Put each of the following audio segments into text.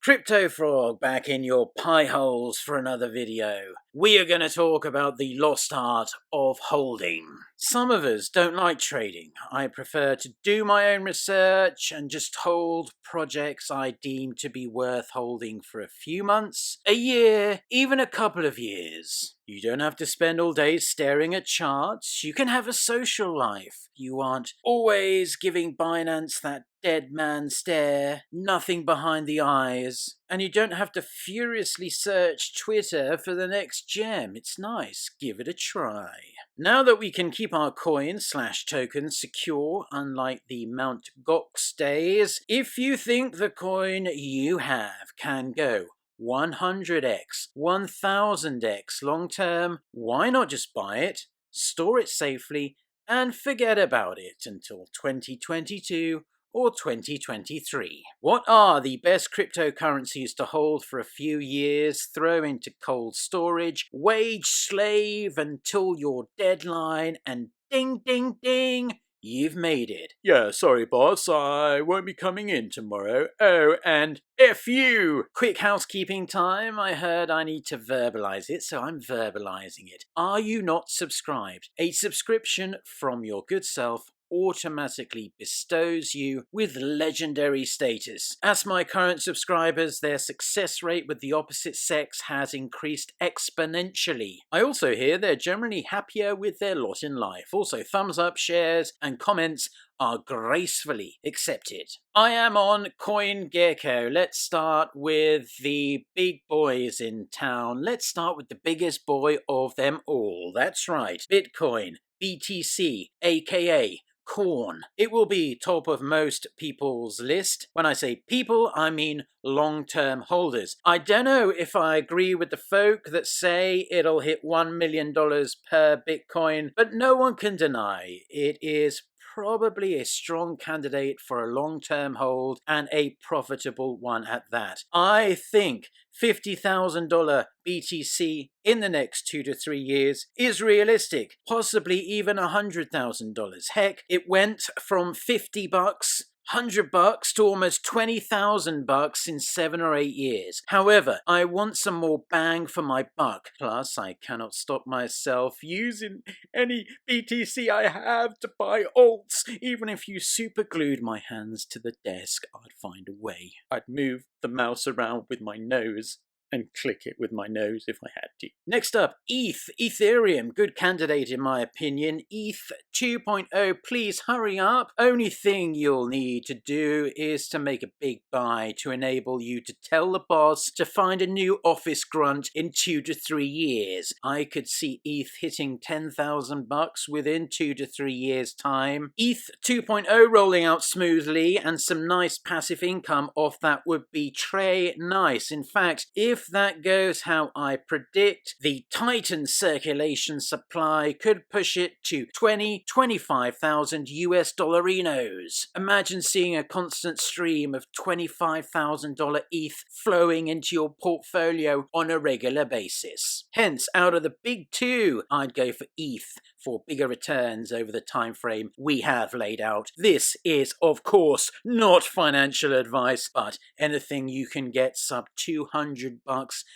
Crypto Frog back in your pie holes for another video. We are going to talk about the lost art of holding. Some of us don't like trading. I prefer to do my own research and just hold projects I deem to be worth holding for a few months, a year, even a couple of years. You don't have to spend all day staring at charts. You can have a social life. You aren't always giving Binance that dead man stare, nothing behind the eyes, and you don't have to furiously search Twitter for the next gem. It's nice. Give it a try. Now that we can keep our coins/tokens secure, unlike the Mt. Gox days, if you think the coin you have can go 100x, 1000x long term, why not just buy it, store it safely, and forget about it until 2022 or 2023. What are the best cryptocurrencies to hold for a few years, throw into cold storage, wage slave until your deadline, and ding ding ding, you've made it. Yeah, sorry boss, I won't be coming in tomorrow. Oh, and F you! Quick housekeeping time. I heard I need to verbalize it, so I'm verbalizing it. Are you not subscribed? A subscription from your good self automatically bestows you with legendary status. As my current subscribers, their success rate with the opposite sex has increased exponentially. I also hear they're generally happier with their lot in life. Also, thumbs up, shares, and comments are gracefully accepted. I am on CoinGecko. Let's start with the big boys in town. Let's start with the biggest boy of them all. That's right, Bitcoin, BTC, aka Corn. It will be top of most people's list. When I say people, I mean long-term holders. I don't know if I agree with the folk that say it'll hit $1 million per Bitcoin, but no one can deny it is probably a strong candidate for a long-term hold and a profitable one at that. I think $50,000 BTC in the next 2 to 3 years is realistic, possibly even $100,000. Heck, it went from $50, $100 to almost $20,000 in 7 or 8 years. However, I want some more bang for my buck. Plus, I cannot stop myself using any BTC I have to buy alts. Even if you superglued my hands to the desk, I'd find a way. I'd move the mouse around with my nose and click it with my nose if I had to. Next up, Ethereum. Good candidate in my opinion. ETH 2.0, please hurry up. Only thing you'll need to do is to make a big buy to enable you to tell the boss to find a new office grunt in 2 to 3 years. I could see ETH hitting $10,000 within 2 to 3 years time. ETH 2.0 rolling out smoothly and some nice passive income off that would be très nice. In fact, if that goes how I predict, the Titan circulation supply could push it to 25,000 US dollarinos. Imagine seeing a constant stream of $25,000 ETH flowing into your portfolio on a regular basis. Hence, out of the big two, I'd go for ETH for bigger returns over the time frame we have laid out. This is, of course, not financial advice, but anything you can get sub $200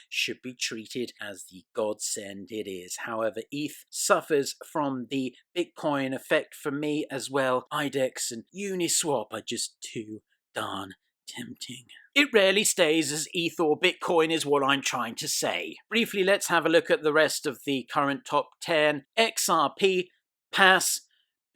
should be treated as the godsend it is. However, ETH suffers from the Bitcoin effect for me as well. IDEX and Uniswap are just too darn tempting. It rarely stays as ETH or Bitcoin is what I'm trying to say. Briefly, let's have a look at the rest of the current top 10. XRP, pass.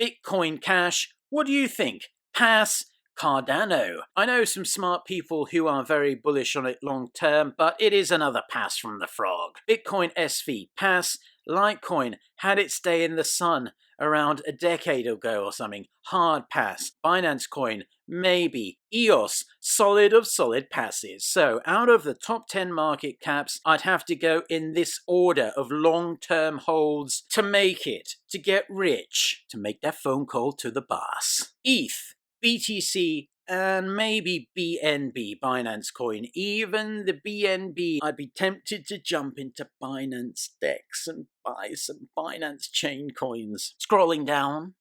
Bitcoin Cash, what do you think? Pass. Cardano. I know some smart people who are very bullish on it long term, but it is another pass from the frog. Bitcoin SV, pass. Litecoin had its day in the sun around a decade ago or something. Hard pass. Binance Coin, maybe. EOS, solid of solid passes. So out of the top 10 market caps, I'd have to go in this order of long-term holds to make it, to get rich, to make that phone call to the boss. ETH, BTC, and maybe BNB, Binance Coin. Even the BNB, I'd be tempted to jump into Binance DEX and buy some Binance chain coins. Scrolling down,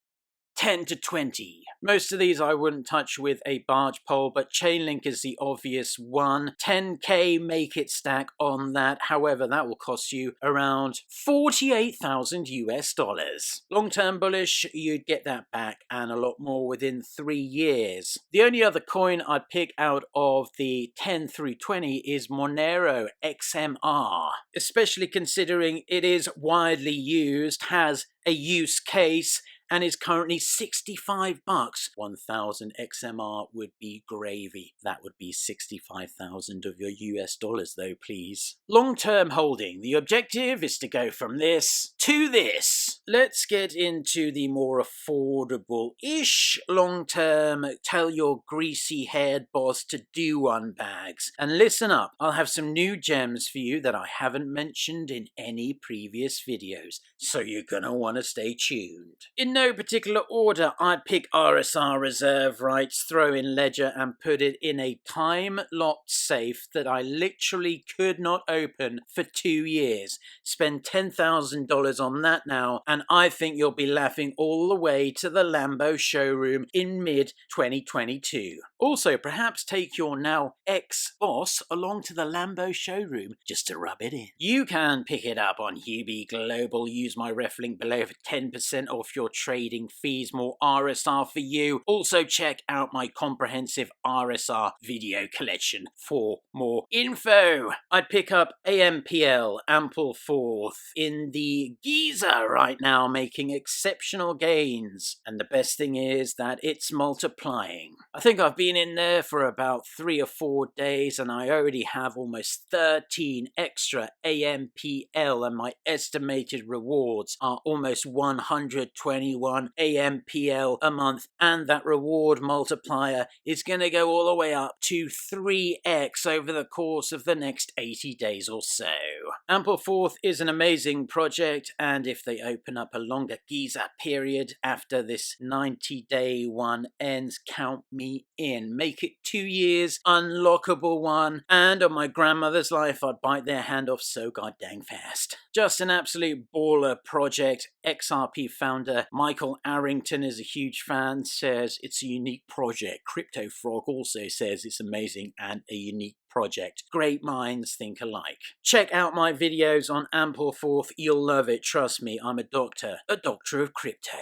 10 to 20. Most of these I wouldn't touch with a barge pole, but Chainlink is the obvious one. 10k make it stack on that. However, that will cost you around 48,000 US dollars. Long-term bullish, you'd get that back and a lot more within 3 years. The only other coin I'd pick out of the 10 through 20 is Monero XMR, especially considering it is widely used, has a use case, and is currently $65. 1,000 XMR would be gravy. That would be 65,000 of your US dollars though, please. Long-term holding. The objective is to go from this to this. Let's get into the more affordable-ish long-term tell your greasy-haired boss to do one bags. And listen up, I'll have some new gems for you that I haven't mentioned in any previous videos, so you're gonna want to stay tuned. In no particular order, I'd pick RSR reserve rights, throw in Ledger and put it in a time-locked safe that I literally could not open for 2 years. Spend $10,000 on that now, and I think you'll be laughing all the way to the Lambo showroom in mid-2022. Also, perhaps take your now ex-boss along to the Lambo showroom just to rub it in. You can pick it up on UB Global. Use my ref link below for 10% off your trading fees. More RSR for you. Also check out my comprehensive RSR video collection for more info. I'd pick up AMPL, Ample Fourth, in the Giza right now, making exceptional gains. And the best thing is that it's multiplying. I think I've been in there for about 3 or 4 days and I already have almost 13 extra AMPL, and my estimated rewards are almost 121 AMPL a month, and that reward multiplier is going to go all the way up to 3x over the course of the next 80 days or so. Ample Fourth is an amazing project, and if they open up a longer Giza period after this 90-day one ends, count me in. Make it 2 years, unlockable one, and on my grandmother's life I'd bite their hand off so goddamn fast. Just an absolute baller project. XRP founder Michael Arrington is a huge fan, says it's a unique project. Crypto Frog also says it's amazing and a unique project. Great minds think alike. Check out my videos on Ample Fourth. You'll love it. Trust me, I'm a doctor of crypto.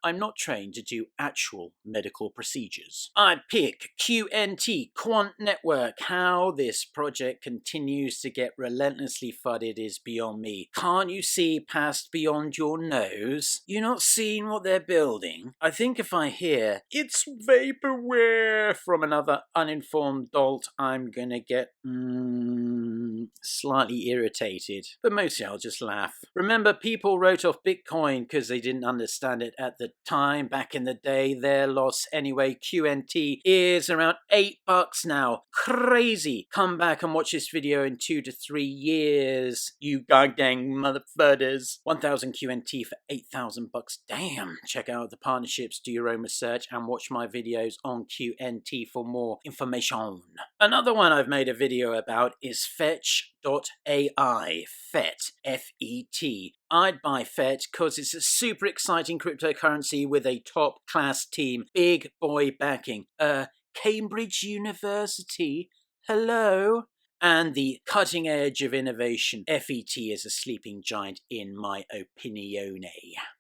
I'm not trained to do actual medical procedures. I'd pick QNT, Quant Network. How this project continues to get relentlessly fudded is beyond me. Can't you see past beyond your nose? You're not seeing what they're building? I think if I hear, "It's vaporware," from another uninformed dolt, I'm gonna get slightly irritated. But mostly I'll just laugh. Remember, people wrote off Bitcoin because they didn't understand it at the time. Back in the day, their loss anyway. QNT is around $8 now. Crazy. Come back and watch this video in 2 to 3 years, you goddamn motherfuckers. 1,000 QNT for $8,000. Damn. Check out the partnerships, do your own research, and watch my videos on QNT for more information. Another one I've made a video about is Fetch.ai. FET, F-E-T. I'd buy FET because it's a super exciting cryptocurrency with a top-class team, big boy backing. Cambridge University? Hello? And the cutting edge of innovation. FET is a sleeping giant in my opinione.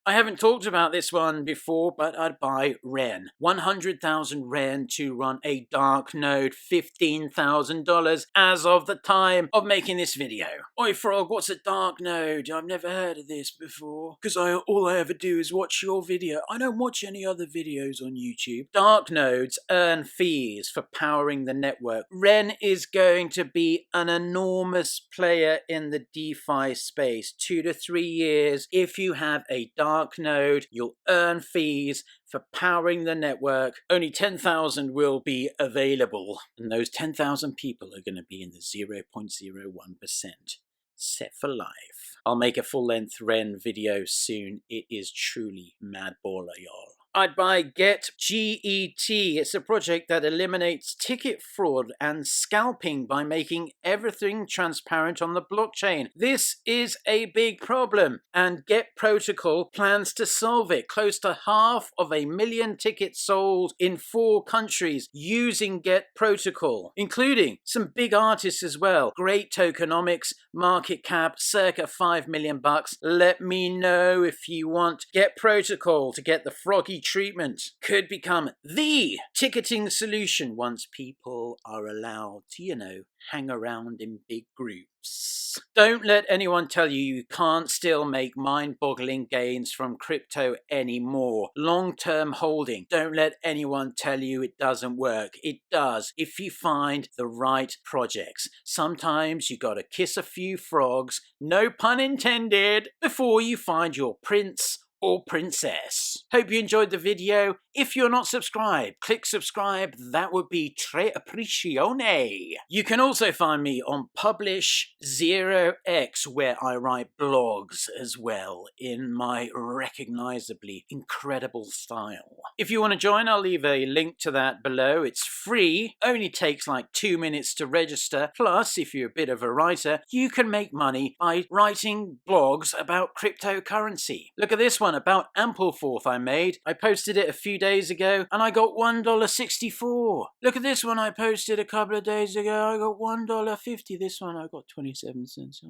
I haven't talked about this one before, but I'd buy REN. 100,000 REN to run a dark node, $15,000 as of the time of making this video. Oi Frog, what's a dark node? I've never heard of this before. Because all I ever do is watch your video. I don't watch any other videos on YouTube. Dark nodes earn fees for powering the network. REN is going to be an enormous player in the DeFi space. 2 to 3 years. If you have a dark node, you'll earn fees for powering the network. Only 10,000 will be available, and those 10,000 people are going to be in the 0.01%. Set for life. I'll make a full-length REN video soon. It is truly mad baller, y'all. I'd buy Get GET. It's a project that eliminates ticket fraud and scalping by making everything transparent on the blockchain. This is a big problem, and Get Protocol plans to solve it. Close to 500,000 tickets sold in 4 countries using Get Protocol, including some big artists as well. Great tokenomics, market cap circa $5 million. Let me know if you want Get Protocol to get the froggy treatment. Could become the ticketing solution once people are allowed to, hang around in big groups. Don't let anyone tell you you can't still make mind-boggling gains from crypto anymore. Long-term holding. Don't let anyone tell you it doesn't work. It does if you find the right projects. Sometimes you gotta kiss a few frogs, no pun intended, before you find your prince or princess. Hope you enjoyed the video. If you're not subscribed, click subscribe. That would be tre apprecione. You can also find me on Publish 0x, where I write blogs as well in my recognizably incredible style. If you want to join, I'll leave a link to that below. It's free, only takes like 2 minutes to register. Plus, if you're a bit of a writer, you can make money by writing blogs about cryptocurrency. Look at this one about Ampleforth I made. I posted it a few days ago and I got $1.64. Look at this one I posted a couple of days ago. I got $1.50. This one I got 27 cents.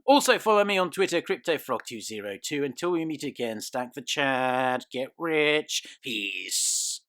Also follow me on Twitter, CryptoFrog202. Until we meet again, stack the chat, get rich, peace.